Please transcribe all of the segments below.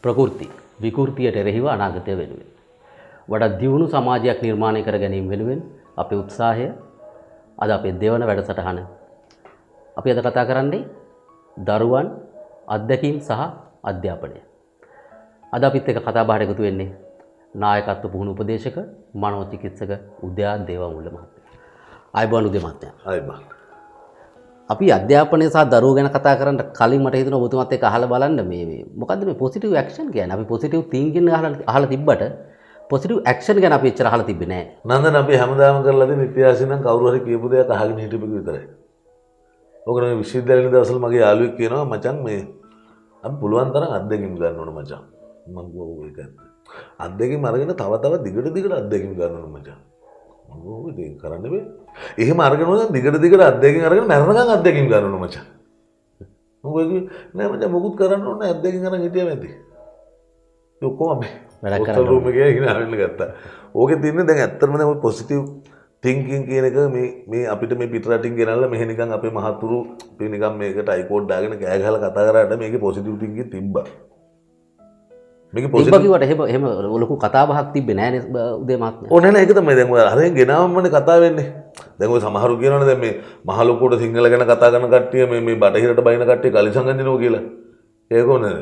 ප්‍රකෘති විකෘතියට එරෙහිව අනාගතය වෙනුවෙන් වඩා දියුණු සමාජයක් නිර්මාණය කර ගැනීම වෙනුවෙන් අපේ උත්සාහය අද අපේ දෙවන වැඩසටහන අපි අද කතා කරන්නේ දරුවන් අත්දැකීම් සහ අධ්‍යාපනය. අද අපිත් එක්ක කතා බහට එකතු වෙන්නේ නායකත්ව පුහුණු උපදේශක මනෝචිකිත්සක උදයා දේවමුල්ල මහත්මයා. ආයුබෝවන් උදේ මහත්මයා. ආයුබෝවන්. අපි අධ්‍යාපනය සහ දරුවෝ ගැන කතා කරන්න කලින් මට හිතුණා ඔබතුමාත් එක්ක අහලා බලන්න මේ මොකද්ද මේ පොසිටිව් ඇක්ෂන් කියන්නේ? අපි පොසිටිව් තින්කින් අහලා තිබ්බට පොසිටිව් ඇක්ෂන් ගැන අපි එච්චර අහලා තිබ්බේ නැහැ. නන්දන අපි හැමදාම කරලා තියෙන ඉතිහාසෙ නම් කවුරු හරි කියපු දෙයක් අහගෙන හිටපෙක විතරයි. ඔකට මේ විශ්වවිද්‍යාලේ දවසල් මගේ යාළුවෙක් කියනවා මචං මේ අපි පුළුවන් තරම් අත්දැකීම් ගන්න ඕන මචං. මම කිව්වා ඒක ඇත්ත. අත්දැකීම් අරගෙන තව දිගට අත්දැකීම් ගන්න ඕන මචං. මම කිව්වා ඒක කරන්න බෑ. එහෙම අරගෙන ඕන දිගට අත්දැකීම් අරගෙන මරණකම් අත්දැකීම් ගන්න ඕන මචං. මම කිව්වා නෑ මචං මොකුත් කරන්න ඕනේ අත්දැකීම් අරන් හිටියම ඇති. ඒ ඔක්කොම අපි වැඩ කරලා රූම් එකේ ඉගෙන අරගෙන ගත්තා. ඕකේ තියන්නේ දැන් ඇත්තටම දැන් ඔය පොසිටිව් තින්කින් කියන එක මේ අපිට මේ පිට රටින් ගෙනල්ලා මෙහෙ නිකන් අපේ මහතුරු අපි නිකන් මේකට අයිකෝඩ් දාගෙන කෑ ගහලා කතා කරාට මේකේ පොසිටිව් තින්කින් තිබ්බා. මේකේ පොසිටිව් කිව්වට එහෙම ලොකු කතා බහක් තිබ්බේ නැහැ නේ උදේ මහත්මයා. ඕ නෑ ඒක තමයි දැන් ඔය අරගෙන ගෙනාවමනේ කතා වෙන්නේ. දැන් ඔය සමහරු කියනවනේ දැන් මේ මහ ලොකුට සිංහල ගැන කතා කරන කට්ටිය මේ බටහිරට බයින කට්ටිය කලිසම් ගන්නවා කියලා. ඒක ඕනේ.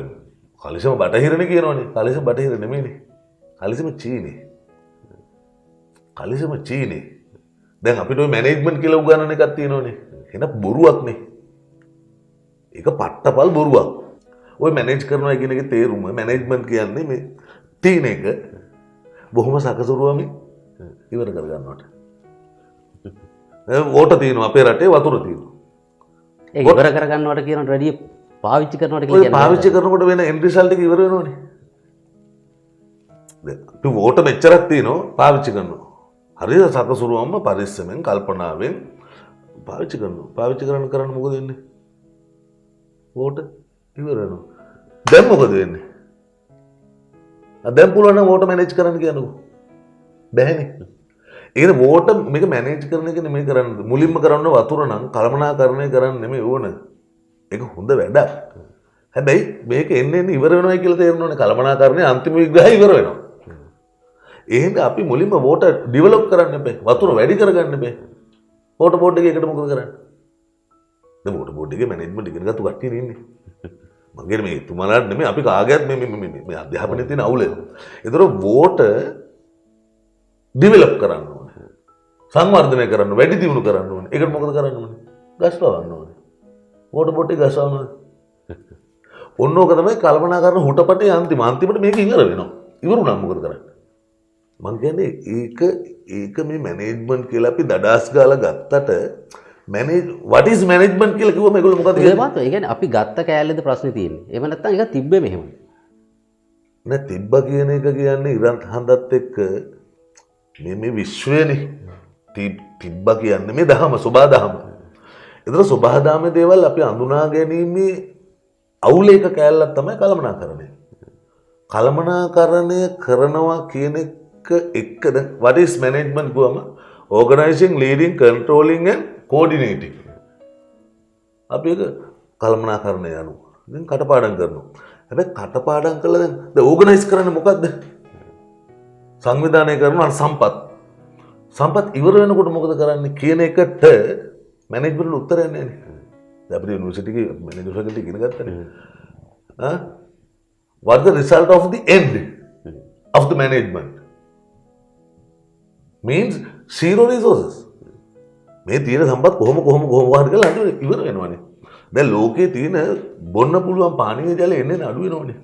කලිසම බටහිරනේ කියනවනේ. කලිසම බටහිර නෙමෙයිනේ. කලිසම චීනේ. කලිසම චීනේ. දැන් අපිට ඔය මැනේජ්මන්ට් කියලා උගන්වන එකක් තියෙනවනේ. එන බොරුවක්නේ. ඒක පට්ටපල් බොරුවක්. ඔය මැනේජ් කරනවා කියන එකේ තේරුම මැනේජ්මන්ට් කියන්නේ මේ තියෙන එක බොහොම සකසුරුවම ඉවර කර ගන්නවට. වෝට තියෙනවා අපේ රටේ වතුර තියෙනවා. ඒක ඉවර කර ගන්නවට කියනට වැඩිය පාවිච්චි කරනවට කියලා කියන්නේ. පාවිච්චි කරනකොට වෙන එන්ඩ් රිසල්ට් එක ඉවර වෙනවනේ. දැන් අපි වෝට මෙච්චරක් තියෙනවා පාවිච්චි කරනවා. හරියට සකසුරුවම්ම පරිස්සමෙන් කල්පනාවෙන් පාවිච්චි කරනවා. පාවිච්චි කරන්න මොකද වෙන්නේ? වෝට ඉවර වෙනවා. දැන් මොකද වෙන්නේ? දැන් පුළුවන් නම් වෝට මැනේජ් කරන්න කියන්නකෝ. බැහැනේ. ඒ කියන්නේ වෝට මේක මැනේජ් කරන එක නෙමෙයි කරන්නේ. මුලින්ම කරන්න වතුර නම් කළමනාකරණය කරන්න නෙමෙයි ඕන. ඒක හොඳ වැඩක්. හැබැයි මේක එන්නේ ඉවර වෙනවා කියලා තේරෙන්න ඕනේ. කළමනාකරණයේ අන්තිම විග්‍රහය ඉවර වෙනවා. එහෙනම් අපි මුලින්ම වෝට ඩෙවලොප් කරන්න එපේ. වතුර වැඩි කරගන්න එපේ. වෝට බෝඩ් එකේ එකට මොකද කරන්නේ? දැන් වෝට බෝඩ් එකේ මැනේජ්මන්ට් ඉගෙන ගත්ත කට්ටිය ඉන්නේ. මගේ මේ තුමාලාට නෙමෙයි අපි කාගේත් මේ අධ්‍යාපනයේ තියෙන අවුල. ඒතර වෝට ඩෙවලොප් කරන්න ඕනේ. සංවර්ධනය කරන්න, වැඩි දියුණු කරන්න ඕනේ. ඒකට මොකද කරන්න ඕනේ? ගස්වන්න ඕනේ. වෝට බෝඩ් එක ගස්වන්න ඕනේ. ඔන්නෝක තමයි කල්පනාකරන හුටපටේ අන්තිමට මේක ඉවර වෙනවා. ඉවරුණා මොකද කරන්නේ? මං කියන්නේ ඒක මේ මැනේජ්මන්ට් කියලා අපි දඩාස් ගාලා ගත්තට what is management කියලා කිව්වම ඒගොල්ලෝ මොකද කියන්නේ? ඒ කියන්නේ අපි ගත්ත කෑල්ලේද ප්‍රශ්නේ තියෙන්නේ. එහෙම නැත්නම් ඒක තිබ්බේ මෙහෙම. නෑ තිබ්බා කියන එක කියන්නේ ඉරන් හඳත් එක්ක මේ විශ්වයනේ. තිබ්බා කියන්නේ මේ දහම සබහා දහම. ඒතර සබහා දහමේ දේවල් අපි අඳුනා ගැනීමේ අවුලේක කෑල්ලක් තමයි කළමනාකරණය. කළමනාකරණය කරනවා කියන එක දැන් what is management ගුවම organizing, leading, controlling and coordinating. අපි ඒක කළමනාකරණය යනවා. දැන් කටපාඩම් කරනවා. හැබැයි කටපාඩම් කළා දැන් organize කරන්නේ මොකද්ද? සංවිධානය කරනවා සම්පත්. සම්පත් ඉවර වෙනකොට මොකද කරන්නේ කියන එකට මැනේජ්මන්ට් වල උත්තරයක් නැහැ නේ. දැන් අපේ යුනිවර්සිටි එකේ මැනේජර් ෆැකල්ටි ඉගෙන ගත්තනේ. What the result of the end of the management? Means zero resources. මේ තියෙන සම්පත් කොහොම වහන්න කියලා අන්තිමට ඉවර වෙනවනේ. දැන් ලෝකේ තියෙන බොන්න පුළුවන් පානීය ජලය එන්නේ අඩු වෙනවනේ.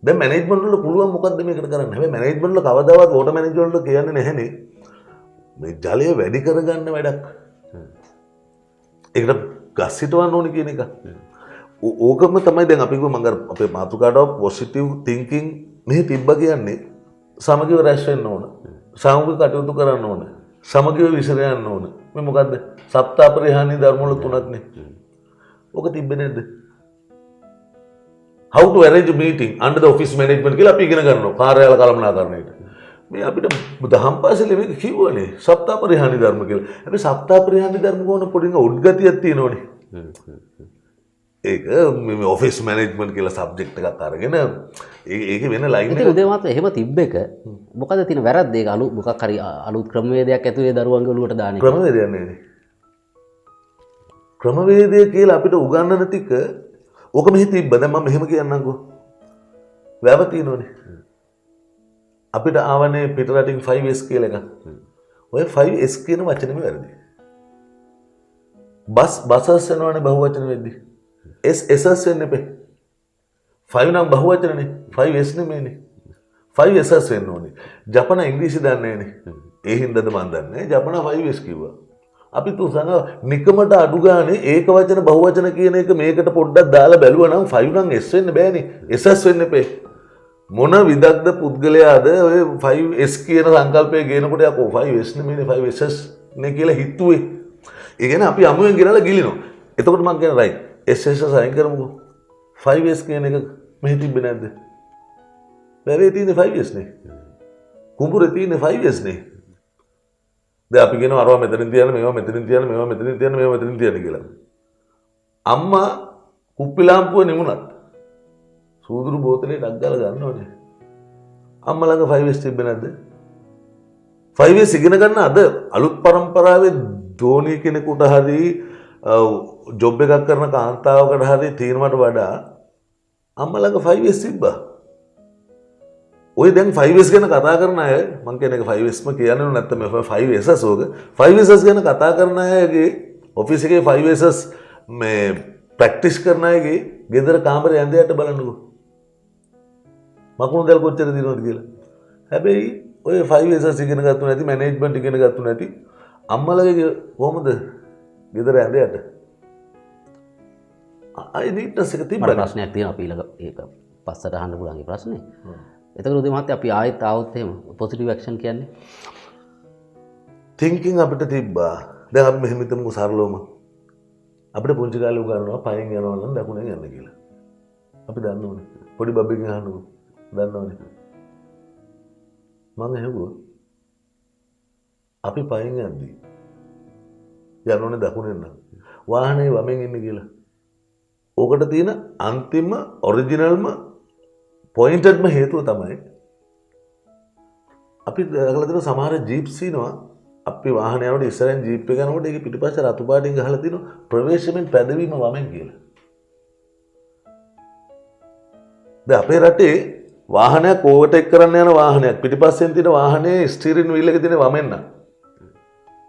දැන් මැනේජ්මන්ට් වල පුළුවන් මොකද්ද මේකට කරන්න? හැබැයි මැනේජ්මන්ට් වල කවදාවත් වෝටර් මැනේජ්මන්ට් වල කියන්නේ නැහැනේ. මේ ජලය වැඩි කරගන්න වැඩක්. ඒකට ගස් හිටවන්න ඕනේ කියන එක. ඕකම තමයි දැන් අපි මම අපේ මාතෘකාවට පොසිටිව් තින්කින් මෙහි තිබ්බ කියන්නේ සමගිව රැස් වෙන්න ඕන. සාමූහික කටයුතු කරන්න ඕන. සමගිව විසර යන්න ඕන. මේ මොකද්ද? සප්තාපරිහානී ධර්ම වල තුනක්නේ. ඕක තිබ්බේ නැද්ද? how to arrange a meeting under the office management කියලා අපි ඉගෙන ගන්නවා කාර්යාල කළමනාකරණයට. මේ අපිට දහම් පාසලේ මේක කිව්වනේ සප්තාපරිහානී ධර්ම කියලා. හැබැයි සප්තාපරිහානී ධර්ම කොහොන පොඩින උද්ගතියක් තියෙනවනේ. ඒක මේ ඔෆිස් මැනේජ්මන්ට් කියලා සබ්ජෙක්ට් එකක් අරගෙන ඒක වෙන ලයින් ඉතින් උදේ මාත් එහෙම තිබ්බ එක මොකද තියෙන වැරද්ද ඒක අලුත් මොකක් හරි අලුත් ක්‍රමවේදයක් ඇතුලේ දරුවන්ගේ ඔළුවට දාන එක. ක්‍රමවේදයක් නෙවෙයි. ක්‍රමවේදය කියලා අපිට උගන්වන ටික ඕක මෙහි තිබ්බ. දැන් මම මෙහෙම කියන්නම්කෝ. වැව තියෙනවනේ. අපිට ආවනේ පිට රටින් 5S කියලා එකක්. ඔය 5S කියන වචනේම වැරදි. බසස් වෙනවනේ බහුවචන වෙද්දී. SSS වෙන්න එපේ. 5 නම් බහුවචනනේ. 5S නෙමෙයිනේ. 5SS වෙන්න ඕනේ. ජපන ඉංග්‍රීසි දන්නේ නැහනේ. ඒ හින්දාද මන් දන්නේ. ජපන 5S කිව්වා. අපි තුසන නිකමට අඩු ගානේ ඒක වචන බහුවචන කියන එක මේකට පොඩ්ඩක් දාලා බැලුවා නම් 5 නම් S වෙන්න බෑනේ. SS වෙන්න එපේ. මොන විදග්ධ පුද්ගලයාද ඔය 5S කියන සංකල්පය ගේනකොට යකෝ 5S නෙමෙයිනේ 5SS නේ කියලා හිතුවේ. ඒ කියන්නේ අපි අමුයෙන් ගෙනලා ගිලිනවා. එතකොට මම කියන රයිට් SS අයින් කරමුකෝ. 5S කියන එක මෙහෙ තිබ්බේ නැද්ද? බැරේ තියෙන්නේ 5S නේ. කුඹුරේ තියෙන්නේ 5S නේ. දැන් අපි කියනවා අරවා මෙතනින් තියන්න මේවා මෙතනින් තියන්න මේවා මෙතනින් තියන්න මේවා මෙතනින් තියන්න කියලා. අම්මා කුප්පි ලාම්පුව නිමුණත් සූදුරු බෝතලේ ඩක් ගාලා ගන්නවනේ. අම්මා ළඟ 5S තිබ්බේ නැද්ද? 5S ඉගෙන ගන්න අද අලුත් පරම්පරාවේ ධෝනි කෙනෙකුට හරි ජොබ් එකක් කරන කාන්තාවකට හරි තීරමට වඩා අම්මා ළඟ 5S තිබ්බා. ඔය දැන් 5S ගැන කතා කරන අය මං කියන එක 5Sම කියන්නේ නැත්නම් 5SS ඕක 5SS ගැන කතා කරන අයගේ ඔෆිස් එකේ 5SS මේ ප්‍රැක්ටිස් කරන අයගේ ගෙදර කාමරේ ඇඳයට බලන්නකෝ. මකුණු දැල් කොච්චර දිනවද කියලා. හැබැයි ඔය 5SS ඉගෙන ගත්තු නැති මැනේජ්මන්ට් ඉගෙන ගත්තු නැති අම්මලගේ කොහමද ගෙදර ඇඳයට? අය නීට්නස් එක තිබ්බා. ප්‍රශ්නයක් තියෙනවා අපි ඊළඟ ඒක පස්සට අහන්න පුළුවන් ඒ ප්‍රශ්නේ. එතකොට උදේ මහත්තයා අපි ආයෙත් ආවොත් එහෙම පොසිටිව් ඇක්ෂන් කියන්නේ තින්කින් අපිට තිබ්බා. දැන් අපි මෙහෙම හිතමුකෝ සරලවම. අපිට පුංචි කාලේ උගන්වනවා පයෙන් යනවා නම් දකුණෙන් යන්න කියලා. අපි දන්නවනේ. පොඩි බබ්බෙක්ගෙන් අහන්නකෝ. දන්නවනේ. මම ඇහුවා අපි පයෙන් යද්දී යනෝනේ දකුණෙන් නම් වාහනේ වමෙන් ඉන්න කියලා. ඕකට තියෙන අන්තිම ඔරිජිනල්ම පොයින්ටඩ්ම හේතුව තමයි අපි දැකලා තියෙන සමහර ජීප්ස් ඉනවා අපි වාහන යනකොට ඉස්සරහින් ජීප් එක යනකොට ඒකේ පිටිපස්සේ රතු පාටින් ගහලා තියෙනවා ප්‍රවේශමෙන් පැදවීම වමෙන් කියලා. දැන් අපේ රටේ වාහනයක් ඕවර්ටේක් කරන්න යන වාහනයක් පිටිපස්සෙන් තියෙන වාහනේ ස්ටියරින් වීල් එකේ තියෙන වමෙන් නම්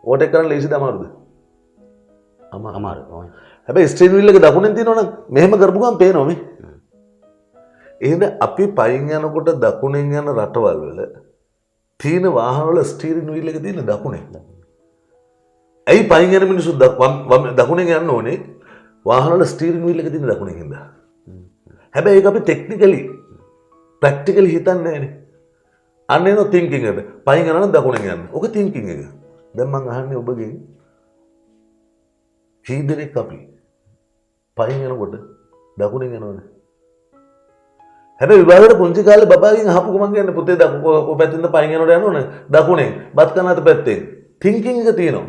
ඕවර්ටේක් කරන්න ලේසිද අමාරුද? අමාරුයි. හැබැයි ස්ටියරින් වීල් එක දකුණෙන් තියෙනවා නම් මෙහෙම කරපු ගමන් පේනවා මේ. එහෙනම් අපි පයින් යනකොට දකුණෙන් යන රටවල් වල තියෙන වාහන වල ස්ටියරින් වීල් එක තියෙන දකුණේ. ඇයි පයින් යන මිනිස්සු දකුණෙන් යන්න ඕනේ? වාහන වල ස්ටියරින් වීල් එක තියෙන දකුණෙන් හින්දා. හැබැයි ඒක අපි ටෙක්නිකලි ප්‍රැක්ටිකලි හිතන්නේ නැහැනේ. අන්න එන තින්කින් එක. පයින් යනවා නම් දකුණෙන් යන්න. ඔක තින්කින් එක. දැන් මම අහන්නේ ඔබගෙන් කී දෙනෙක් අපි පයින් යනකොට දකුණෙන් යනවනේ? හැබැයි විභාගයට පුංචි කාලේ බබාගෙන් අහපු ගමන් කියන්නේ පුතේ දකුණ පැත්තෙන්ද පයින් යනකොට යනවනේ දකුණෙන් බත් කන අත පැත්තෙන් තින්කින් එක තියෙනවා.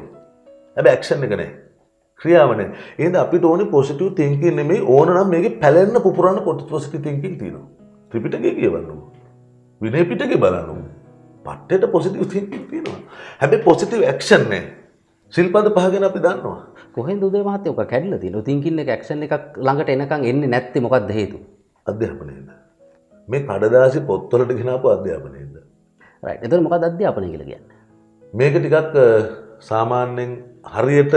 හැබැයි ඇක්ෂන් එක නැහැ. ක්‍රියාව නැහැ. එහෙනම් අපිට ඕනේ පොසිටිව් තින්කින් නෙමෙයි ඕන නම් මේකේ පැලෙන්න පුපුරන පොසිටිව් තින්කින් තියෙනවා. ත්‍රිපිටකය කියවන්නකො. විනය පිටකේ බලන්නකො. පට්ටේට පොසිටිව් තින්කින් තියෙනවා. හැබැයි පොසිටිව් ඇක්ෂන් නැහැ. සිල්පද පහ ගැන අපි දන්නවා. කොහෙන්ද උදේ මහත්තයා ඔක කැඩලා තියෙන්නේ? තින්කින් එක ඇක්ෂන් එකක් ළඟට එනකන් එන්නේ නැත්තේ මොකද්ද හේතුව? අධ්‍යාපනයේද? මේ කඩදාසි පොත්වලට ගෙනාපු අධ්‍යාපනයේද? රයිට්. එතකොට මොකක්ද අධ්‍යාපනය කියලා කියන්නේ? මේක ටිකක් සාමාන්‍යයෙන් හරියට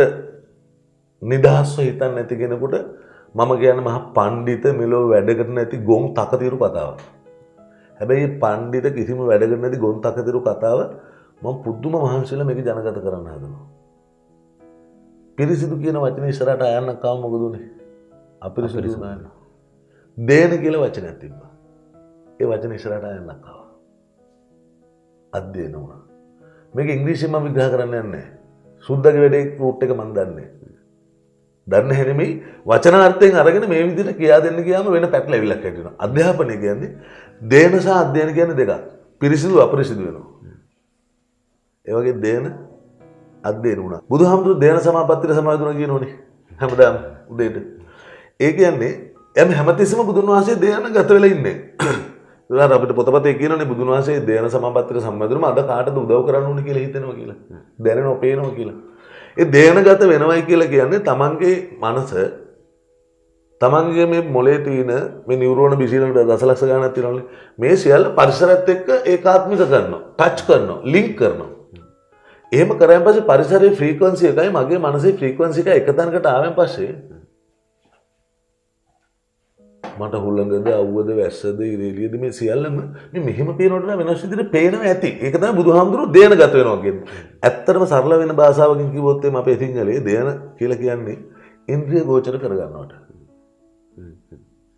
නිදහස්ව හිතන්නේ නැති කෙනෙකුට මම කියන්නේ මහා පඬිත මෙලෝ වැඩකට නැති ගොන් තකතිරු කතාවක්. හැබැයි මේ පඬිත කිසිම වැඩකට නැති ගොන් තකතිරු කතාව මම පුදුම මහන්සිලා මේක ජනගත කරන්න හදනවා. පිරිසිදු කියන වචනේ ඉස්සරහට ආයන්නක් ආව මොකද උනේ? අපිරිසිදු නෑ. දේන කියලා වචනයක් තිබ්බා. ඒ වචනේ ඉස්සරහට ආයන්නක් ආවා. අධ්‍යයන වුණා. මේක ඉංග්‍රීසියෙන් මම විග්‍රහ කරන්න යන්නේ නැහැ. සුද්දගේ වැඩේ රූට් එක මම දන්නේ. දන්නේ හැරෙමේ වචනාර්ථයෙන් අරගෙන මේ විදිහට කියා දෙන්න ගියාම වෙන පැටලෙවිල්ලක් ඇති වෙනවා. අධ්‍යාපනය කියන්නේ දේන සහ අධ්‍යයන කියන්නේ දෙකක්. පිරිසිදු අපිරිසිදු වෙනවා. ඒ වගේ දේන අධ්‍යයන වුණා. බුදුහාමුදුරු දේන සමාපත්තිය සමාදුණා කියනෝනේ. හැමදාම උදේට. ඒ කියන්නේ එම් හැමතිස්සම බුදුන් වහන්සේ දේන ගත වෙලා ඉන්නේ. ඒලා අපිට පොතපතේ කියනනේ බුදුන් වහන්සේ දේන සමාපත්තියට සම්බන්ධවම අද කාටද උදව් කරන්න ඕනේ කියලා හිතෙනවා කියලා. දැනෙනවා පේනවා කියලා. ඒ දේනගත වෙනවයි කියලා කියන්නේ තමන්ගේ මනස තමන්ගේ මේ මොලේ තියෙන මේ නියුරෝන බිසිලට දසලක්ෂ ගණනක් තියෙනවනේ. මේ සියල්ල පරිසරයත් එක්ක ඒකාත්මික කරනවා, ටච් කරනවා, ලින්ක් කරනවා. එහෙම කරාන් පස්සේ පරිසරයේ ෆ්‍රීකවන්සි එකයි මගේ මනසේ ෆ්‍රීකවන්සි එක තැනකට ආවෙන් පස්සේ මට හුළඟද අවුවද වැස්සද ඉරේලියද මේ සියල්ලම මේ මෙහෙම පේනකොට නම් වෙනස් විදිහට පේනවා ඇති. ඒක තමයි බුදුහාමුදුරුවෝ දේනගත වෙනවා කියන්නේ. ඇත්තටම සරල වෙන භාෂාවකින් කිව්වොත් එimhe අපේ සිංහලයේ දේන කියලා කියන්නේ ඉන්ද්‍රිය ගෝචර කර ගන්නවට.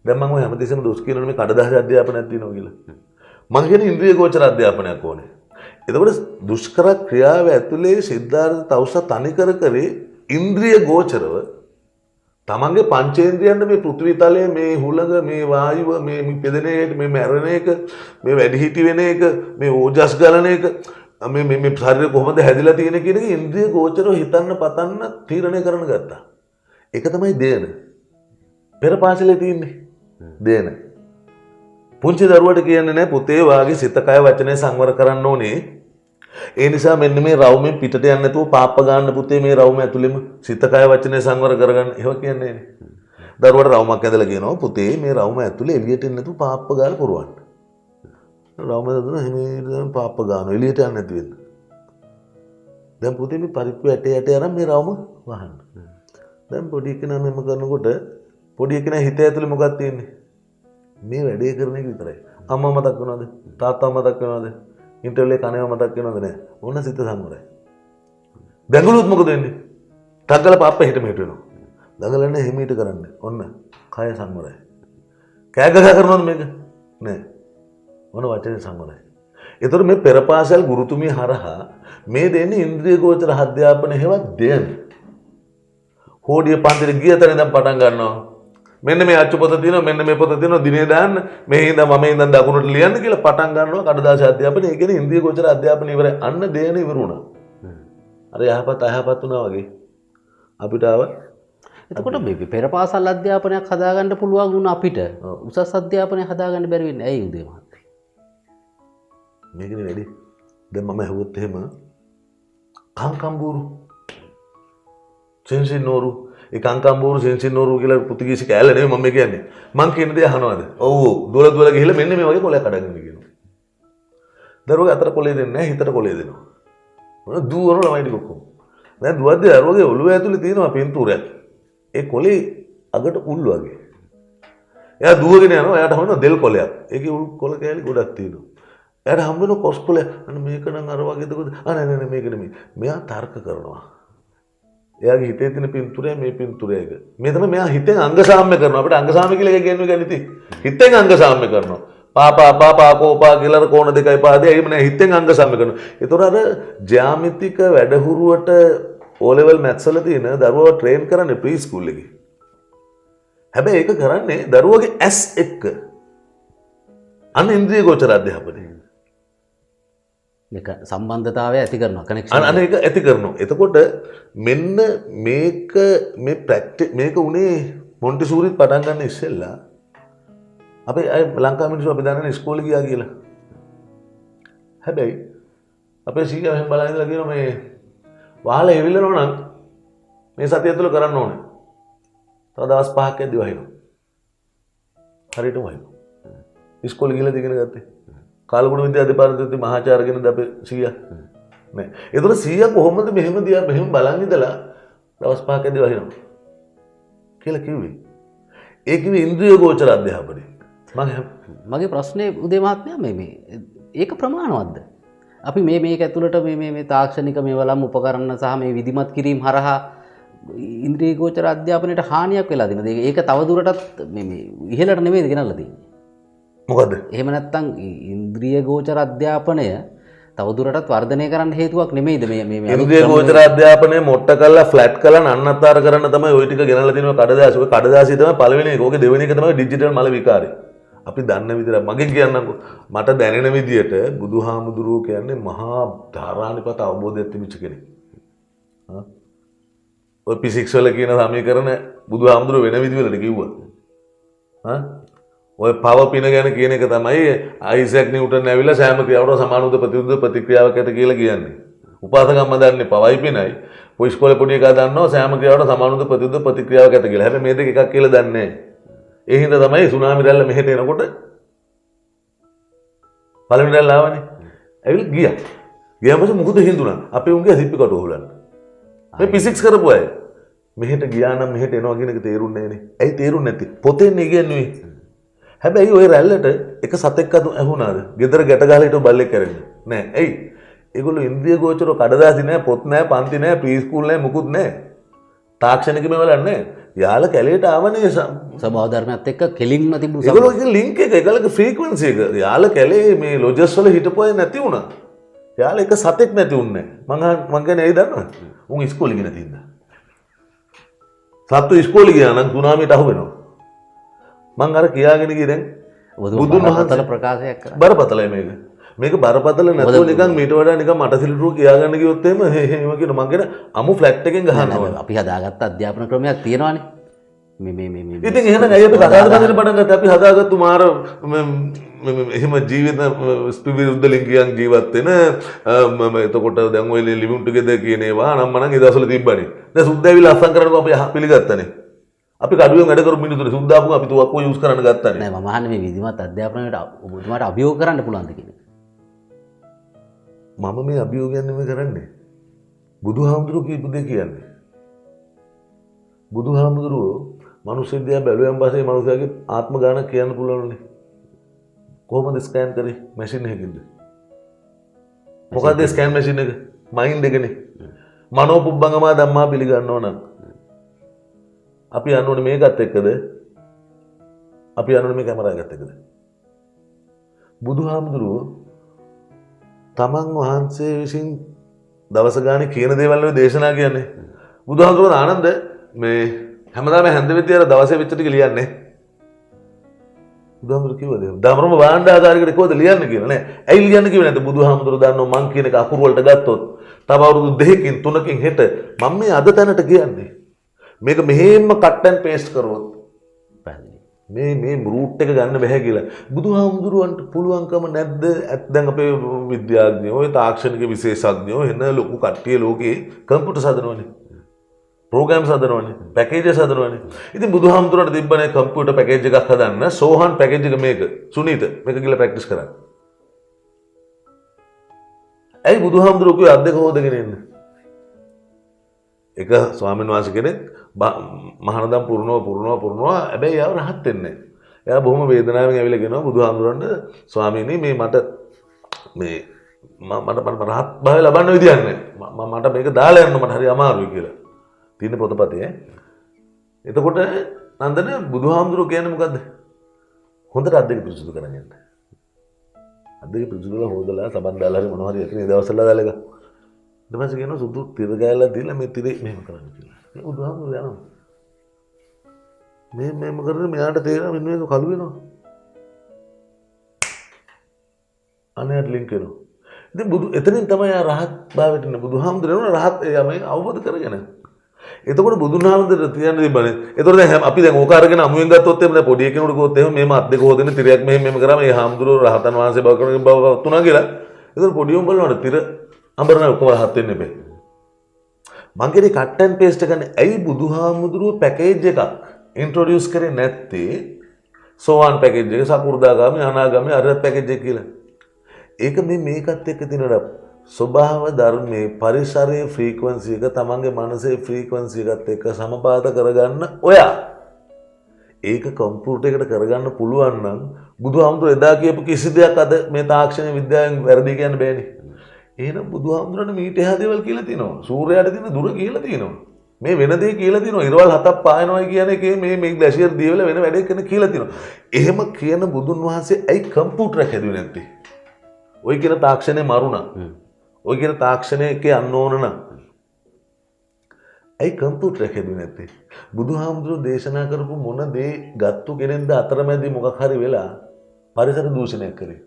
දැන් මම ඔය හැමදෙස්සම දොස් කියනවනේ මේ කඩදාසි අධ්‍යාපනයක් තියෙනවා කියලා. මම කියන්නේ ඉන්ද්‍රිය ගෝචර අධ්‍යාපනයක් ඕනේ. එතකොට දුෂ්කර ක්‍රියාව ඇතුලේ සිද්ධාර්ථ තවුස තනි කරේ ඉන්ද්‍රිය ගෝචරව තමන්ගේ පංචේන්ද්‍රයන්ට මේ පෘථිවි තලයේ මේ හුළඟ මේ වායුව මේ පෙදෙන එක මේ මැරෙන එක මේ වැඩිහිටි වෙන එක මේ ඕජස් ගලන එක මේ ශරීරය කොහොමද හැදිලා තියෙන කියන එක ඉන්ද්‍රිය ගෝචරව හිතන්න පතන්න තීරණය කරන්න ගත්තා. ඒක තමයි දේන. පෙර පාසලේ තියෙන්නේ දේන. පුංචි දරුවට කියන්නේ නැහැ පුතේ වාගේ සිත කය වචනේ සංවර කරන්න ඕනේ. ඒ නිසා මෙන්න මේ රවුමෙන් පිටට යන්නේ නැතුව පාප්ප ගන්න පුතේ මේ රවුම ඇතුළෙම සිත කය වචනේ සංවර කරගන්න. ඒව කියන්නේ නේ. දරුවට රවුමක් ඇදලා කියනවා පුතේ මේ රවුම ඇතුළේ එළියට එන්නේ නැතුව පාප්ප ගාලා පුරවන්න. රවුම ඇදලා හිමීට පාප්ප ගන්නවා එළියට යන්නේ නැති වෙන්න. දැන් පුතේ මේ පරිප්පු ඇටේ අරන් මේ රවුම වහන්න. දැන් පොඩි එකනා මෙම කරනකොට පොඩි එකනා හිත ඇතුළේ මොකක්ද තියෙන්නේ? මේ වැඩේ කරන එක විතරයි. අම්මා මතක් වෙනවද? තාත්තා මතක් වෙනවද? ඉන්ටර්වල් එක කණේව මතක් වෙනවද නැහැ? ඕන සිත සංවරයි. දඟලුවොත් මොකද වෙන්නේ? ටග්ගල පාප්ප හිට මෙහෙට වෙනවා. දඟලන්නේ හිමීට කරන්නේ. ඔන්න කය සංවරයි. කෑ ගහ කරනවද මේක? නෑ. මොන වචනේ සංවරයි. ඒතර මේ පෙරපාසල් ගුරුතුමිය හරහා මේ දෙන්නේ ඉන්ද්‍රිය ගෝචර අධ්‍යාපන හේවත් දෙන. හෝඩිය පන්තිරේ ගිය තැන ඉඳන් පටන් ගන්නවා. මෙන්න මේ අච්චු පොත තියෙනවා මෙන්න මේ පොත තියෙනවා දිනේ දාන්න මේ හින්දා මම ඉඳන් දකුණට ලියන්න කියලා පටන් ගන්නවා කඩදාසි අධ්‍යාපනය. ඒ කියන්නේ ඉන්ද්‍රිය ගෝචර අධ්‍යාපනය ඉවරයි. අන්න දේන ඉවර වුණා. අර යහපත් අයහපත් වුණා වගේ අපිට ආව. එතකොට මේ පෙර පාසල් අධ්‍යාපනයක් හදාගන්න පුළුවන් වුණ අපිට උසස් අධ්‍යාපනයක් හදාගන්න බැරි වෙන්නේ ඇයි උදේ මහත්තයා? මේකනේ වැඩි. දැන් මම හවුත් එහෙම කංකම්බూరు සෙන්සිනෝරු ඒ කංකම්බూరు සෙන්සිනෝරු කියලා පෘතුගීසි කෑල්ල නෙමෙයි මම කියන්නේ. මං කියන දේ අහනවාද? ඔව් දුවල ගිහලා මෙන්න මේ වගේ කොලයක් අඩගෙන කියනවා. දරුවගේ අතට කොලේ දෙන්නේ නැහැ හිතට කොලේ දෙනවා. මොන දුවන ළමයි ටික ඔක්කොම. දැන් දුවද්දී දරුවගේ ඔළුව ඇතුලේ තියෙනවා පින්තූරයක්. ඒ කොලේ අගට උල් වගේ. එයා දුවගෙන යනවා එයාට හම්බ වෙනවා දෙල් කොලයක්. ඒකේ උල් කොල කෑලි ගොඩක් තියෙනවා. එයාට හම්බ වෙනවා කොස් කොලයක්. අන්න මේක නම් අර වගේද කොහොමද? නෑ මේක නෙමෙයි. මෙයා තර්ක කරනවා. එයාගේ හිතේ තියෙන පින්තූරය මේ පින්තූරය එක. මේ තමයි මෙයා හිතෙන් අංග සාම්‍ය කරනවා. අපිට අංග සාම්‍ය කියලා එක කියන්නේ ගණිතي. හිතෙන් අංග සාම්‍ය කරනවා. පාපා කෝපා කියලා කෝණ දෙකයි පාදේ එහෙම නෑ හිතෙන් අංග සාම්‍ය කරනවා. ඒතොර අර ජ්‍යාමිතික වැඩහුරුවට O level maths වල තියෙන දරුවව ට්‍රේන් කරන්නේ ප්‍රී ස්කූල් එකේ. හැබැයි ඒක කරන්නේ දරුවගේ ඇස් එක්ක. අන්න ඉන්ද්‍රිය ගෝචර අධ්‍යාපනය. මේක සම්බන්ධතාවය ඇති කරනවා කනෙක්ෂන්. අන්න ඒක ඇති කරනවා. එතකොට මෙන්න මේක මේක උනේ මොන්ටිසූරිත් පටන් ගන්න ඉස්සෙල්ලා අපේ අය ලංකා මිනිස්සු අපි දන්නනේ ඉස්කෝලේ ගියා කියලා. හැබැයි අපේ සීයා මෙහෙම බලන් ඉඳලා කියනවා මේ වහල එවිලනවා නම් මේ සතිය තුළ කරන්න ඕනේ. තව දවස් 5ක් ඇද්දි වහිනවා. හරියටම වහිනවා. ඉස්කෝලේ ගිහලා ඉගෙන ගත්තේ. කාලගුණ විද්‍යා දෙපාර්තමේන්තුවේ මහාචාර්ය කෙනෙක් අපේ සීයා. නෑ. ඒතර සීයා කොහොමද මෙහෙම දිහා මෙහෙම බලන් ඉඳලා දවස් 5ක් ඇද්දි වහිනවා කියලා කිව්වේ. ඒ කිව්වේ ඉන්ද්‍රිය ගෝචර අධ්‍යාපනය. මගේ ප්‍රශ්නේ උදේ මහත්මයා මේ ඒක ප්‍රමාණවත්ද? අපි මේක ඇතුළට මේ තාක්ෂණික මේවලම් උපකරණ සහ මේ විධිමත් කිරීම හරහා ඉන්ද්‍රිය ගෝචර අධ්‍යාපනයට හානියක් වෙලා දෙනද? ඒක තවදුරටත් මේ ඉහළට නෙමෙයිද ගෙනල්ලා තියෙන්නේ? මොකද්ද? එහෙම නැත්නම් ඉන්ද්‍රිය ගෝචර අධ්‍යාපනය තවදුරටත් වර්ධනය කරන්න හේතුවක් නෙමෙයිද මේ ඉන්ද්‍රිය ගෝචර අධ්‍යාපනය මොට්ට කරලා ෆ්ලැට් කරලා නන්නත්තර කරන්න තමයි ওই ටික ගෙනල්ලා තියෙනවා කඩදාසි. ඔය කඩදාසි තමයි පළවෙනි එක. ඕකේ දෙවෙනි එක තමයි ඩිජිටල් මල විකාරය. අපි දන්න විදිහට මගෙන් කියන්නම්කෝ මට දැනෙන විදිහට බුදුහාමුදුරුවෝ කියන්නේ මහා ධාරානිපත අවබෝධයක් තිබිච්ච කෙනෙක්. ඔය ෆිසික්ස් වල කියන සමීකරණ බුදුහාමුදුරුවෝ වෙන විදිහකට කිව්වා. ඔය පව පින ගැන කියන එක තමයි අයිසැක් නිව්ටන් ඇවිල්ලා සෑම ක්‍රියාවකටම සමාන උද ප්‍රතිඋද ප්‍රතික්‍රියාවක් ඇත කියලා කියන්නේ. උපාසකම්ම දන්නේ පවයි පිනයි. ඔය ඉස්කෝලේ පොඩි එකා දන්නවා සෑම ක්‍රියාවකටම සමාන උද ප්‍රතිඋද ප්‍රතික්‍රියාවක් ඇත කියලා. හැබැයි මේ දෙක එකක් කියලා දන්නේ නැහැ. ඒ හින්දා තමයි සුනාමි රැල්ල මෙහෙට එනකොට පළවෙනි රැල්ල ආවනේ. ඇවිල්ලා ගියා. ගියාම පස්සේ මොකද හින්දුනා? අපේ උන්ගේ සිප්පි කට උහුලන්න. මේ ෆිසික්ස් කරපු අය. මෙහෙට ගියා නම් මෙහෙට එනවා කියන එක තේරුන්නේ නැහනේ. ඇයි තේරුන්නේ නැති? පොතෙන් ඉගෙනුවේ. හැබැයි ওই රැල්ලට එක සතෙක් ඇහුණාද? ගෙදර ගැට ගහලා හිටව බල්ලෙක් කරන්නේ. නෑ. ඇයි? ඒගොල්ලෝ ඉන්ද්‍රිය ගෝචරව කඩදාසි නෑ, පොත් නෑ, පන්ති නෑ, ප්‍රී ස්කූල් නෑ, මුකුත් නෑ. තාක්ෂණික මේවල නෑ. යාළ කැලේට ආවනේ ස්වභාව ධර්මයත් එක්ක කෙලින්ම තිබුණු ඒගොල්ලෝ එක ලින්ක් එක ඒගොල්ලෝගේ ෆ්‍රීකවෙන්සි එක. යාළ කැලේ මේ ලොජස් වල හිටපොය නැති වුණා. යාළ එක සතෙක් නැති උන්නේ නෑ. මං කියන්නේ ඇයි දන්නවද? උන් ඉස්කෝලේ ගින තින්දා. සත්තු ඉස්කෝලේ ගියා නම් සුනාමියට අහු වෙනවා. මං අර කියාගෙන ගියේ දැන් බුදුන් වහන්සේ ප්‍රකාශයක් කරා. බරපතලයි මේක. මේක බරපතල නැතුව නිකන් මීට වඩා නිකන් මට සිලිටුව කියාගන්න ගියොත් එහෙම එහෙම කියන මං කියන අමු ෆ්ලැට් එකෙන් ගහනවා. අපි හදාගත්ත අධ්‍යාපන ක්‍රමයක් තියෙනවානේ. මේ ඉතින් එහෙනම් අය අපි කතාද බඳින්න පටන් ගත්තා. අපි හදාගත්තු මාර එහෙම ජීවිත විරුද්ධ ලිංගිකයන් ජීවත් වෙන එතකොට දැන් ඔය ලිවිං ටුගෙදර් කියන ඒවා නම් මනම් ඒ දවස්වල තිබ්බනේ. දැන් සුද්ද ඇවිල්ලා අස්සම් කරනකොට අපි පිළිගත්තනේ. අපි කඩුවෙන් වැඩ කරපු මිනිස්සුනේ සුද්දාපු අපි තුවක්කුව යූස් කරන්න ගත්තානේ. නෑ මම අහන්නේ මේ විධිමත් අධ්‍යාපනයට ඔබතුමාට අභියෝග කරන්න පුළුවන්ද කියන්නේ. මම මේ අභියෝගයක් නෙමෙයි කරන්නේ. බුදුහාමුදුරුවෝ කියපු දේ කියන්නේ. බුදුහාමුදුරුවෝ මනුස්ස විද්‍යාව බැලුවෙන් පස්සේ මනුස්සයාගේ ආත්ම ගානක් කියන්න පුළුවන්නේ. කොහොමද ස්කෑන් කරේ මැෂින් එකකින්ද? මොකද්ද ස්කෑන් මැෂින් එක? මයින්ඩ් එකනේ. මනෝ පුබ්බංගමා ධම්මා පිළිගන්නව නම් අපි යන්න ඕනේ මේකත් එක්කද? අපි යන්න ඕනේ මේ කැමරාව එකත් එක්කද? බුදුහාමුදුරුවෝ තමන් වහන්සේ විසින් දවස ගානේ කියන දේවල් වල දේශනා කියන්නේ. බුදුහාමුදුරුවෝ ආනන්ද මේ හැමදාම හැන්ද වෙද්දී අර දවසේ වෙච්ච ටික ලියන්නේ. බුදුහාමුදුරුවෝ කිව්වද? ධර්ම භාණ්ඩාගාරිකට කොහොමද ලියන්නේ කියලා නෑ. ඇයි ලියන්නේ කිව්වේ නැද්ද? බුදුහාමුදුරුවෝ දන්නවා මං කියන එක අකුරු වලට ගත්තොත් තව අවුරුදු 2කින් 3කින් හෙට මම මේ අද තැනට කියන්නේ. මේක මෙහෙම කට් ඇන්ඩ් පේස්ට් කරොත් මේ රූට් එක ගන්න බැහැ කියලා. බුදුහාමුදුරුවන්ට පුළුවන්කම නැද්ද? දැන් අපේ විද්‍යාඥයෝ, තාක්ෂණික විශේෂඥයෝ එන ලොකු කට්ටිය ලෝකේ කම්පියුටර් හදනවනේ. ප්‍රෝග්‍රෑම්ස් හදනවනේ. පැකේජස් හදනවනේ. ඉතින් බුදුහාමුදුරුවන්ට තිබ්බනේ කම්පියුටර් පැකේජ් එකක් හදන්න. සෝහන් පැකේජ් එක මේක. සුනීත මේක කියලා ප්‍රැක්ටිස් කරන්න. ඇයි බුදුහාමුදුරුවෝ කිව්වේ අත් දෙක හොදගෙන ඉන්න? එක ස්වාමීන් වහන්සේ කෙනෙක් මහානදම් පුරනවා හැබැයි යාව රහත් වෙන්නේ නැහැ. එයා බොහොම වේදනාවෙන් ඇවිල්ලා කියනවා බුදුහාමුදුරන්ට ස්වාමීනි මේ මට රහත් භාවය ලබන්න විදියක් නැහැ. මට මේක දාලා යන්න මට හරි අමාරුයි කියලා. තියෙන පොතපතේ. එතකොට නන්දන බුදුහාමුදුරුවෝ කියන්නේ මොකද්ද? හොඳට අත් දෙක පිරිසුදු කරගෙන යන්න. අත් දෙක පිරිසුදු කරලා හොදලා සබන් දාලා හරි මොනවා හරි එතන ඒ දවස්වල දාලා එක. ඊට පස්සේ කියනවා සුදු තිර ගෑල්ලා දීලා මේ තිරේ මෙහෙම කරන්න කියලා. ඒ බුදුහාමුදුරුවෝ යනවා. මෙහෙම කරගෙන මෙයාට තේරෙනවා මෙන්න මේක කළු වෙනවා. අනේට ලින්ක් වෙනවා. ඉතින් එතනින් තමයි ආ රහත් භාවයට එන බුදුහාමුදුරුවෝ රහත් යමයි අවබෝධ කරගෙන. එතකොට බුදුන් වහන්සේට තියන්න තිබ්බනේ. එතකොට දැන් අපි දැන් ඕක අරගෙන අමුයෙන් ගත්තොත් එහෙම දැන් පොඩි එකෙකුට ගොත් එහෙම මේම අත් දෙක හොදෙන තිරයක් මෙහෙම කරාම මේ හාමුදුරුවෝ රහතන් වහන්සේ බව කරගෙන බව තුනා කියලා. එතකොට පොඩි උඹ බලනකොට තිර අඹරන ඔක්කොම රහත් වෙන්න බෑ. මං කියන්නේ කට් ඇන්ඩ් පේස්ට් එකනේ. ඇයි බුදුහාමුදුරුවෝ පැකේජ් එකක් ඉන්ට්‍රොඩියුස් කරේ නැත්තේ? සෝවාන් පැකේජ් එක, සකු르දාගාමි, අනාගාමි, අරහත් පැකේජ් එක කියලා. ඒක මේකත් එක්ක තියෙන ස්වභාව ධර්මයේ පරිසරයේ ෆ්‍රීකවන්සි එක තමන්ගේ මනසේ ෆ්‍රීකවන්සි එකත් එක්ක සමපාත කරගන්න ඔයා. ඒක කම්පියුටර් එකට කරගන්න පුළුවන් නම් බුදුහාමුදුරුවෝ එදා කියපු කිසි දෙයක් අද මේ තාක්ෂණ විද්‍යාවෙන් වැරදි කියන්න බෑනේ. එහෙනම් බුදුහාමුදුරනේ මීට එහා දේවල් කියලා තියෙනවා. සූර්යයාට තියෙන දුර කියලා තියෙනවා. මේ වෙන දේ කියලා තියෙනවා. ඉරවල් හතක් පායනවා කියන එකේ මේ ග්ලැෂියර් දියවල වෙන වැඩේ කරන කියලා තියෙනවා. එහෙම කියන බුදුන් වහන්සේ ඇයි කම්පියුටරයක් හැදුවේ නැත්තේ? ඔය කියන තාක්ෂණය මරුණා. ඔය කියන තාක්ෂණයක යන්න ඕන නම් ඇයි කම්පියුටරයක් හැදුවේ නැත්තේ? බුදුහාමුදුරුවෝ දේශනා කරපු මොන දේ ගත්තු කෙනෙක්ද අතරමැදි මොකක් හරි වෙලා පරිසර දූෂණයක් කරේ.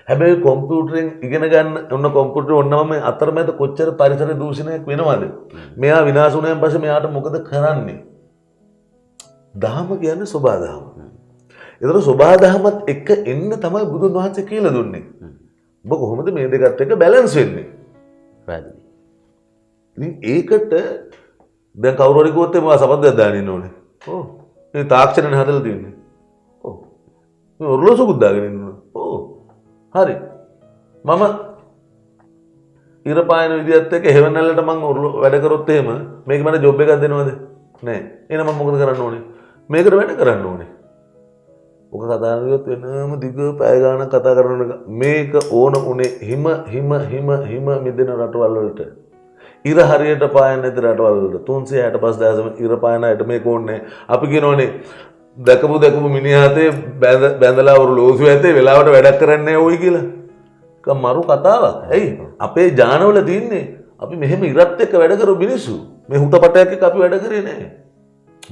හැබැයි කොම්පියුටරෙන් ඉගෙන ගන්න ඔන්න කොම්පියුටර් ඔන්නම අතරමැද කොච්චර පරිසර දූෂණයක් වෙනවද? මෙයා විනාශ වුණාන් පස්සේ මෙයාට මොකද කරන්නේ? දහම කියන්නේ සෝබා දහම. ඒතර සෝබා දහමත් එක්ක එන්න තමයි බුදුන් වහන්සේ කියලා දුන්නේ. ඔබ කොහොමද මේ දෙකත් එක්ක බැලන්ස් වෙන්නේ? පැහැදිලි. ඉතින් ඒකට දැන් කවුරු හරි කිව්වොත් එමා සපද්දයක් දාගෙන ඉන්න ඕනේ. ඔව්. මේ තාක්ෂණනේ හදලා තියෙන්නේ. ඔව්. මේ ඔරලෝසුකුත් දාගෙන ඉන්න ඕනේ. ඔව්. හරි. මම ඉරපායන විදියත් එක්ක හෙවණැල්ලට මම වැඩ කරොත් එහෙම මේක මට ජොබ් එකක් දෙනවද? නෑ. එහෙනම් මම මොකද කරන්න ඕනේ? මේකට වැඩ කරන්න ඕනේ. ඔක කතා කරනකොට වෙනම දිග පැය ගාණක් කතා කරන මේක ඕන උනේ හිම මිදෙන රටවල් වලට. ඉර හරියට පායන්නේ නැති රටවල් වලට 365,000 ඉර පායන අයට මේක ඕනේ. අපි කියනෝනේ දැකපු මිනිහාතේ බැඳලා වරු ලෝසු ඇතේ වෙලාවට වැඩක් කරන්නේ ඕයි කියලා. ඒක මරු කතාවක්. ඇයි? අපේ ජානවල තින්නේ අපි මෙහෙම ඉරත් එක්ක වැඩ කරු මිනිස්සු. මේ හුටපටයක් එක්ක අපි වැඩ කරේ නැහැ.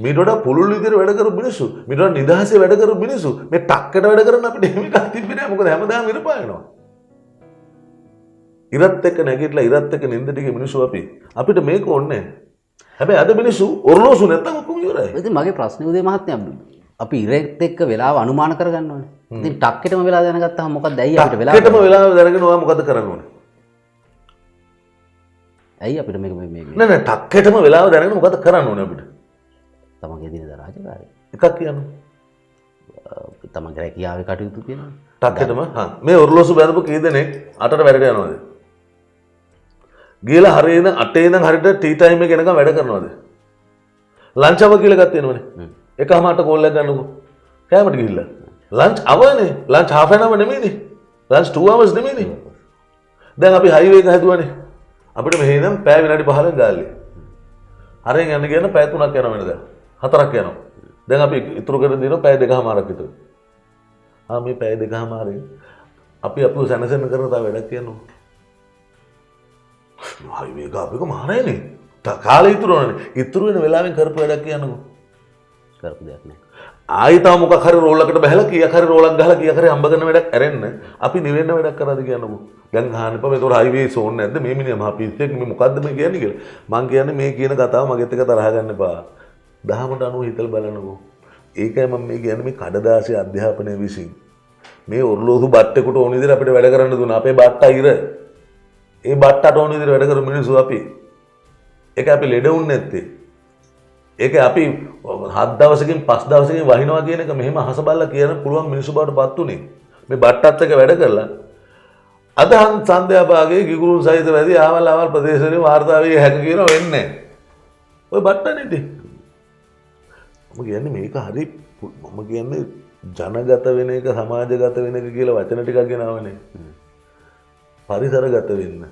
මීට වඩා පුළුල් විදිහට වැඩ කරු මිනිස්සු. මීට වඩා නිදහසේ වැඩ කරු මිනිස්සු. මේ ටක්කට වැඩ කරන අපිට එහෙම එකක් තිබ්බේ නැහැ. මොකද හැමදාම ඉර පායනවා. ඉරත් එක්ක නැගිටලා ඉරත් එක්ක නින්දට ගිය මිනිස්සු අපිට මේක ඕනේ. හැබැයි අද මිනිස්සු ඔරලෝසු නැත්තම් ඔක්කොම ඉවරයි. ඉතින් මගේ ප්‍රශ්නේ උදේ මහත්මයා අපි ඉරෙත් එක්ක වෙලාව අනුමාන කරගන්න ඕනේ. ඉතින් ටක්කෙටම වෙලා දැනගත්තාම මොකක්ද ඇයි අපිට වෙලාව? ටක්කෙටම වෙලාව දැනගෙන ඔයා මොකද කරන්න ඕනේ? ඇයි අපිට මේක නෑ ටක්කෙටම වෙලාව දැනගෙන මොකද කරන්න ඕනේ අපිට? තමන්ගේ දිනදා රාජකාරිය. එකක් කියන්න. තමන්ගේ රැකියාවේ කටයුතු තියෙනවා. ටක්කෙටම මේ ඔරලෝසු බැඳපු කී දෙනෙක් අටට වැඩට යනවද? ගිහලා හරියන 8 ඉඳන් හරියට ටී ටයිම් එක එනකම් වැඩ කරනවද? ලන්ච් අවර් කියලා එකක් තියෙනවනේ. එකමාරට කෝල් එකක් ගන්නකො. කෑමට ගිහිල්ලා. ලන්ච් අවර්නේ. ලන්ච් half an hour නෙමෙයිනේ. ලන්ච් 2 hours නෙමෙයිනේ. දැන් අපි හයිවේ එක හැදුවානේ. අපිට මෙහෙ ඉඳන් පැය විනාඩි 15ක් ගාල්ලේ. හරියෙන් යන්න කියන පැය 3ක් යනවා වෙනද? 4ක් යනවා. දැන් අපි ඉතුරු කරගෙන දිනන පැය 2කමාරක් විතර. මේ පැය 2කමාරෙන් අපි අපිව සැනසෙන්න කරන තව වැඩක් කියනවා. හයිවේ එක අපික මාරේනේ. කාලේ ඉතුරුනේ. ඉතුරු වෙන වෙලාවෙන් කරපු වැඩක් කියන්නකෝ. කරපු දෙයක් නෑ. ආයි තාම මොකක් හරි රෝල් එකකට බහලා කීයක් හරි රෝලක් ගහලා කීයක් හරි හම්බ කරන වැඩක් ඇරෙන්න අපි නිවෙන්න වැඩක් කරාද කියන්නකෝ. දැන් අහන්න එපා මේතොර හයිවේස් ඕනේ නැද්ද මේ මිනිහා මහා පිස්සෙක් මේ මොකද්ද මේ කියන්නේ කියලා. මං කියන්නේ මේ කියන කතාව මගෙත් එක තරහ ගන්න එපා. දහමට අනුව හිතලා බලන්නකෝ. ඒකයි මම මේ කියන්නේ මේ කඩදාසි අධ්‍යාපනය විසින් මේ ඔර්ලෝසු බට්ටෙකුට ඕන විදිහට අපිට වැඩ කරන්න දුන්නා. අපේ බට්ටා ඉර ඒ බට්ටට ඕන විදිහට වැඩ කරු මිනිස්සු අපි. ඒක අපි ලෙඩ වුන්නේ නැත්තේ. ඒක අපි 7 දවසකින් 5 දවසකින් වහිනවා කියන එක මෙහෙම අහස බලලා කියන පුළුවන් මිනිස්සු බවට පත් උනේ. මේ බට්ටත් එක වැඩ කරලා අදහන් සන්ධ්‍යා භාගයේ ගිගුරුන් සහිත වැඩි ආවල් ප්‍රදේශවලින් වාර්තාවේ හැක කියන වෙන්නේ. ඔය බට්ටනේ ඉතින්. මම කියන්නේ මේක හරි මම කියන්නේ ජනගත වෙන එක සමාජගත වෙන එක කියලා වචන ටිකක් ගෙනාවනේ. පරිසරගත වෙන්න.